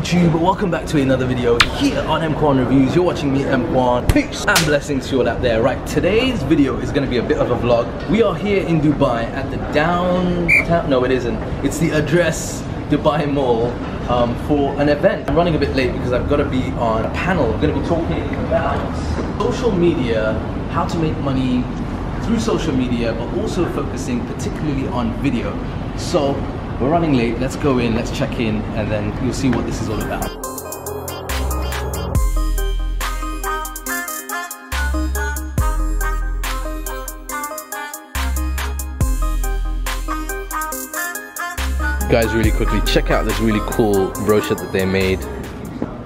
YouTube? Welcome back to another video here on EMKWAN Reviews. You're watching me, EMKWAN. Peace and blessings to you all out there. Right, today's video is going to be a bit of a vlog. We are here in Dubai at the downtown, no it isn't, it's the Address Dubai Mall for an event. I'm running a bit late because I've got to be on a panel. I'm going to be talking about social media, how to make money through social media, but also focusing particularly on video. So we're running late, let's go in, let's check in, and then you'll see what this is all about. Guys, really quickly, check out this really cool brochure that they made.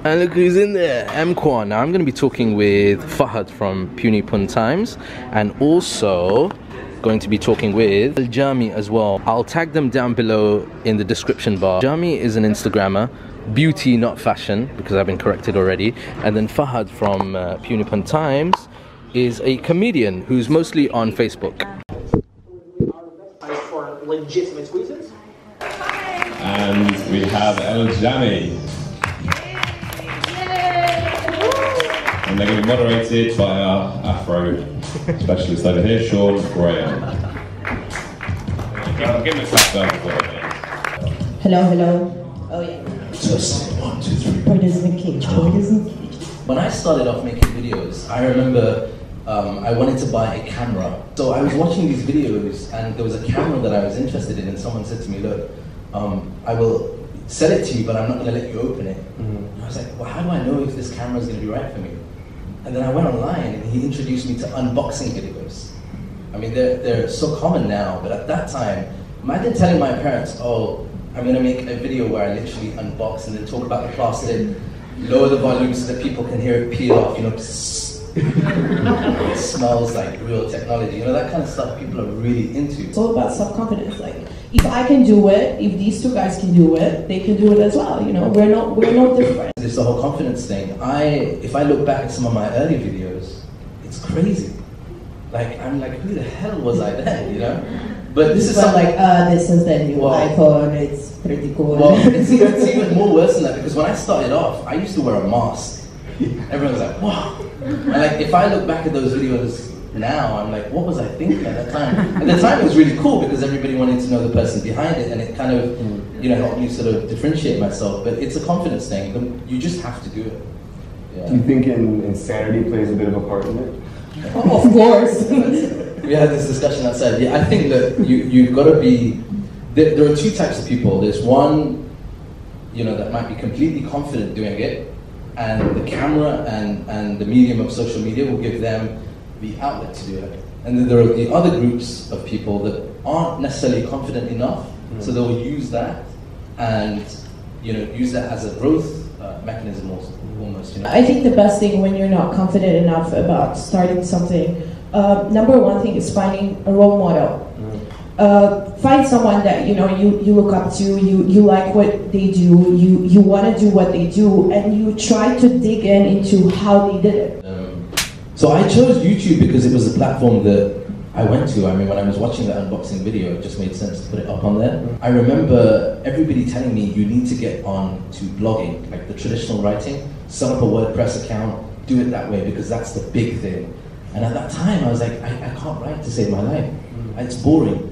And look who's in there, EMKWAN. Now I'm going to be talking with Fahad from Punipun Times, and also going to be talking with Jami as well. I'll tag them down below in the description bar. Jami is an Instagrammer, beauty not fashion, because I've been corrected already. And then Fahad from Punipun Times is a comedian who's mostly on Facebook. For legitimate reasons. And we have El Jami. And they're going to be moderated by our Afro specialist over here, Sean Graham. Give him a clap down before that. Hello, hello. Oh yeah. Just 1, 2, 3. Boys in the cage, boys in the cage. When I started off making videos, I remember I wanted to buy a camera. So I was watching these videos and there was a camera that I was interested in, and someone said to me, look, I will sell it to you, but I'm not going to let you open it. And I was like, well, how do I know if this camera is going to be right for me? And then I went online and he introduced me to unboxing videos. I mean, they're so common now, but at that time, imagine telling my parents, oh, I'm going to make a video where I literally unbox and then talk about the plastic, lower the volume so that people can hear it peel off, you know, it smells like real technology, you know, that kind of stuff people are really into. It's all about self-confidence. Like, if I can do it, if these two guys can do it, they can do it as well. You know, we're no different. It's the whole confidence thing. If I look back at some of my early videos, it's crazy. Like, I'm like, who the hell was I then? You know. But this is something like, this is the new iPhone. It's pretty cool. Well, it's even more worse than that, because when I started off, I used to wear a mask. Everyone was like, wow. And like, if I look back at those videos now, I'm like, what was I thinking at that time? At the time, it was really cool because everybody wanted to know the person behind it, and it kind of, you know, helped me sort of differentiate myself. But it's a confidence thing. You just have to do it. Yeah. Do you think insanity plays a bit of a part in it? Oh, of course. We had this discussion outside. Yeah, I think that you've got to be. There are two types of people. There's one, you know, that might be completely confident doing it, and the camera and the medium of social media will give them the outlet to do it. And then there are the other groups of people that aren't necessarily confident enough, so they'll use that and, you know, use that as a growth mechanism almost. You know? I think the best thing when you're not confident enough about starting something, number one thing is finding a role model. Find someone that you know you look up to, you like what they do, you want to do what they do, and you try to dig into how they did it. So I chose YouTube because it was a platform that I went to. I mean, when I was watching that unboxing video, it just made sense to put it up on there. I remember everybody telling me you need to get on to blogging, like the traditional writing, set up a WordPress account, do it that way because that's the big thing. And at that time, I was like, I can't write to save my life. It's boring.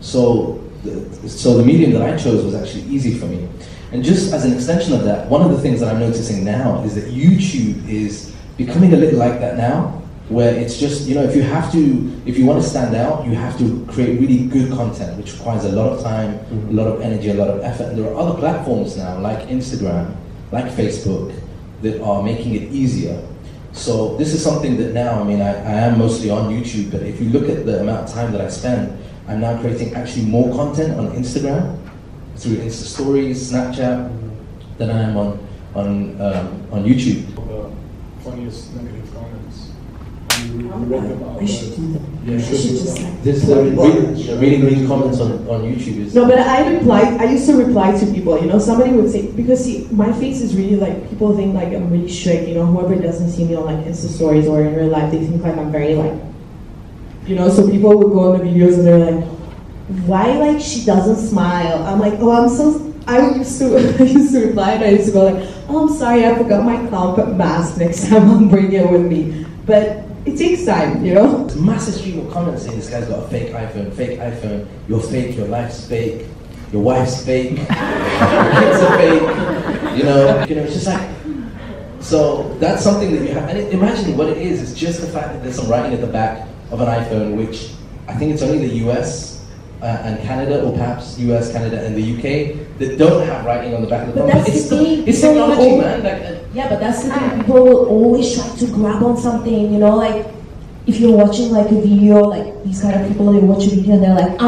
So the medium that I chose was actually easy for me. And just as an extension of that, one of the things that I'm noticing now is that YouTube is becoming a little like that now, where it's just, you know, if you want to stand out, you have to create really good content, which requires a lot of time, a lot of energy, a lot of effort. And there are other platforms now, like Instagram, like Facebook, that are making it easier. So this is something that now, I mean, I am mostly on YouTube, but if you look at the amount of time that I spend, I'm now creating actually more content on Instagram, through Insta Stories, Snapchat, than I am on YouTube. Funniest negative comments. You read about I should do that. Yeah, I should just like. This reading mean comments on YouTube is. No, but I used to reply to people, you know, somebody would say, because see, my face is really like, people think like I'm really strict, you know, whoever doesn't see me on like Insta Stories or in real life, they think like I'm very like, you know, so people would go on the videos and they're like, why like she doesn't smile? I'm like, oh, I'm so I used to reply and I used to go like, oh, I'm sorry, I forgot my clown mask. Next time I'll bring it with me. But it takes time, you know? There's a massive stream of comments saying this guy's got a fake iPhone, you're fake, your life's fake, your wife's fake, your kids are fake, you know, it's just like, so that's something that you have, and imagine what it is, it's just the fact that there's some writing at the back of an iPhone, which I think it's only the US and Canada, or perhaps US, Canada, and the UK that don't have writing on the back of the phone. But that's the thing. It's technology, man. Yeah, but that's the thing. People will always try to grab on something, you know, like if you're watching like a video, like these kind of people, they watch a video and they're like,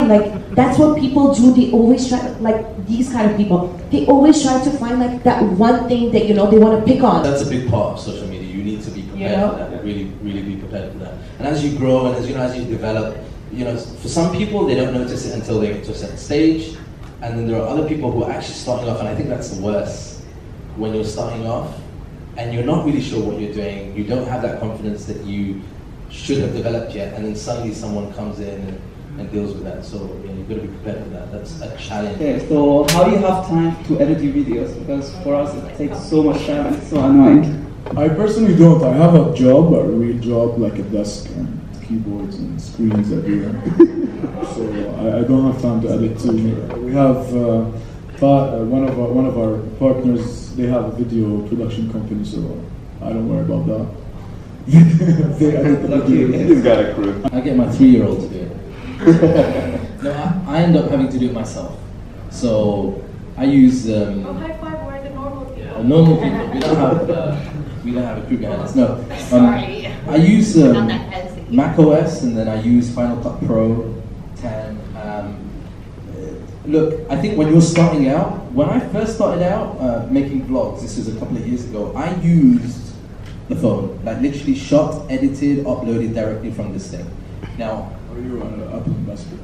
like that's what people do. They always try, like these kind of people, they always try to find like that one thing that, you know, they want to pick on. That's a big part of social media. You need to be prepared for that. Really be prepared for that. And as you grow and as you develop, you know, for some people they don't notice it until they get to a certain stage, and then there are other people who are actually starting off, and I think that's the worst, when you're starting off and you're not really sure what you're doing, you don't have that confidence that you should have developed yet, and then suddenly someone comes in and deals with that. So you know, you've got to be prepared for that. That's a challenge. Okay, so how do you have time to edit your videos? Because for us it takes so much time and it's so annoying. I personally don't. I have a job, a real job, like a desk and keyboards and screens everywhere. So I don't have time to edit too. We have one of our partners. They have a video production company, so I don't worry about that. They edit the video. He's got a crew. I get my 3-year-old to do it. No, I end up having to do it myself. So I use high five, we're the normal people. normal people. We don't have a crew behind us. No. Sorry. I use Not that fancy. Mac OS, and then I use Final Cut Pro 10. Look, I think when you're starting out, when I first started out making vlogs, this was a couple of years ago, I used the phone, like literally shot, edited, uploaded directly from this thing. Now, Or you're an Apple ambassador.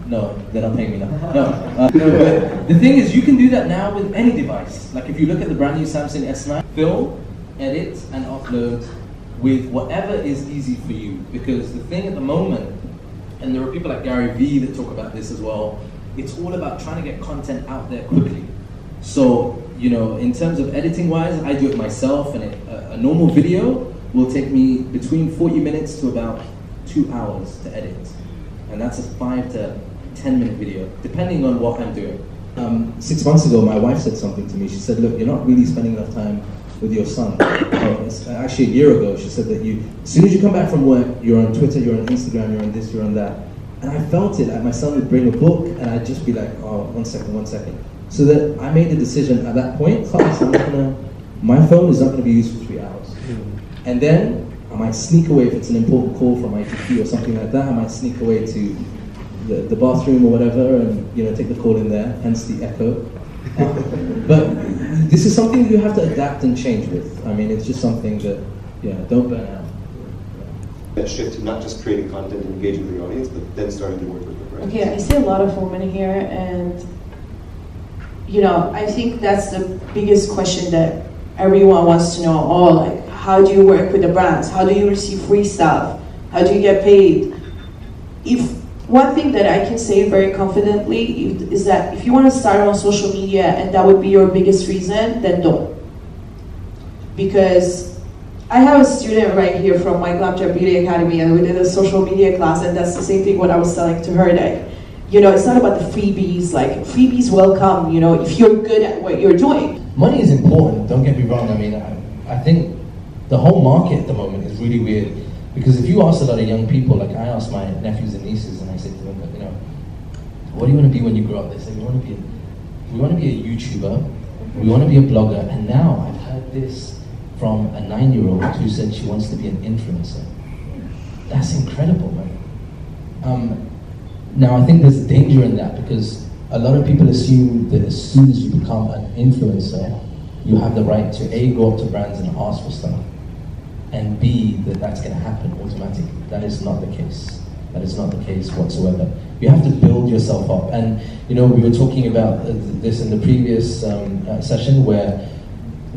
no, they're not paying me now. No, but the thing is, you can do that now with any device. Like if you look at the brand new Samsung S9, film, edit, and upload with whatever is easy for you. Because the thing at the moment, and there are people like Gary Vee that talk about this as well, it's all about trying to get content out there quickly. So, you know, in terms of editing wise, I do it myself, and a normal video will take me between 40 minutes to about 2 hours to edit. And that's a 5 to 10 minute video, depending on what I'm doing. 6 months ago, my wife said something to me. She said, look, you're not really spending enough time with your son. Actually, a year ago, she said that as soon as you come back from work, you're on Twitter, you're on Instagram, you're on this, you're on that. And I felt it, like my son would bring a book, and I'd just be like, oh, one second. So that I made the decision at that point, my phone is not going to be used for 3 hours. And then I might sneak away, if it's an important call from ITP or something like that, I might sneak away to the bathroom or whatever, and take the call in there, hence the echo. But this is something you have to adapt and change with. I mean, it's just something that, don't burn out. That shift to not just creating content and engaging with your audience, but then starting to work with the brands. Okay, I see a lot of women here, and I think that's the biggest question that everyone wants to know. Oh, like, how do you work with the brands? How do you receive free stuff? How do you get paid? One thing that I can say very confidently is that if you want to start on social media and that would be your biggest reason, then don't. Because I have a student right here from my Glamjar Beauty Academy, and we did a social media class, and that's the same thing what I was telling to her, that it's not about the freebies. Like, freebies will come, if you're good at what you're doing. Money is important, don't get me wrong. I mean, I think the whole market at the moment is really weird, because if you ask a lot of young people, like I asked my nephews and nieces, and I said to them, what do you want to be when you grow up? They say, we want to be a YouTuber, we want to be a blogger, and now I've heard this from a 9-year-old who said she wants to be an influencer. That's incredible, man. Now, I think there's a danger in that, because a lot of people assume that as soon as you become an influencer, you have the right to A, go up to brands and ask for stuff, and B, that's going to happen automatically. That is not the case. That is not the case whatsoever. You have to build yourself up. And, we were talking about this in the previous session, where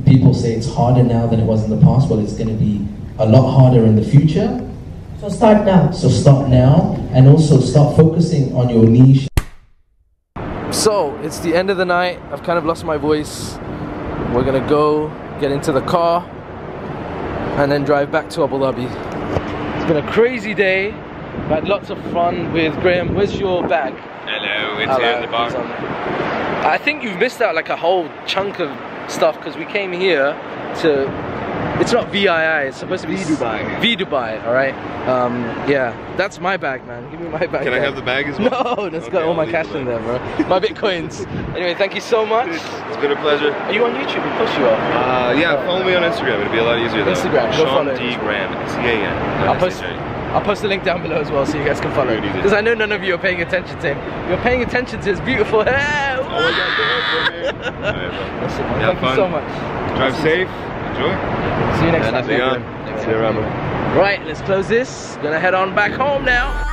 people say it's harder now than it was in the past. Well, it's going to be a lot harder in the future. So start now. So start now, and also start focusing on your niche. So it's the end of the night. I've kind of lost my voice. We're gonna go get into the car and then drive back to Abu Dhabi. It's been a crazy day. We had lots of fun with Graham. Where's your bag? Hello, it's here at the bar. I think you've missed out like a whole chunk of stuff because we came here to, it's not VII, it's supposed to be V-Dubai, alright? Yeah, that's my bag, man. Give me my bag. Can I have the bag as well? No, that's got all my cash in there, bro. My Bitcoins. Anyway, thank you so much. It's been a pleasure. Are you on YouTube? Of course you are. Yeah, follow me on Instagram. It'll be a lot easier though. Instagram, go follow. Sean D. Graham, C-A-N. I'll post the link down below as well so you guys can follow. Because I know none of you are paying attention to him. You're paying attention to his beautiful hair. Oh, I got that for me. Thank you so much. Drive safe. Enjoy. See you next time. See you around. Right, let's close this. Gonna head on back home now.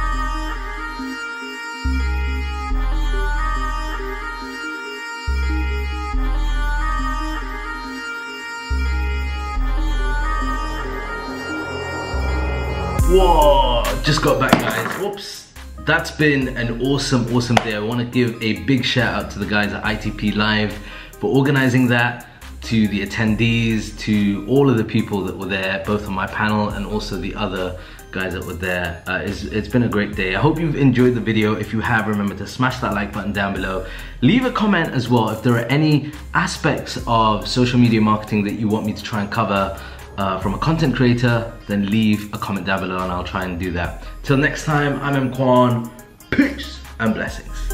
Whoa, just got back, guys. Whoops. That's been an awesome day. I want to give a big shout out to the guys at ITP Live for organizing that, to the attendees, to all of the people that were there, both on my panel and also the other guys that were there. It's been a great day. I hope you've enjoyed the video. If you have, remember to smash that like button down below. Leave a comment as well if there are any aspects of social media marketing that you want me to try and cover from a content creator, then leave a comment down below and I'll try and do that. Till next time, I'm EMKWAN. Peace and blessings.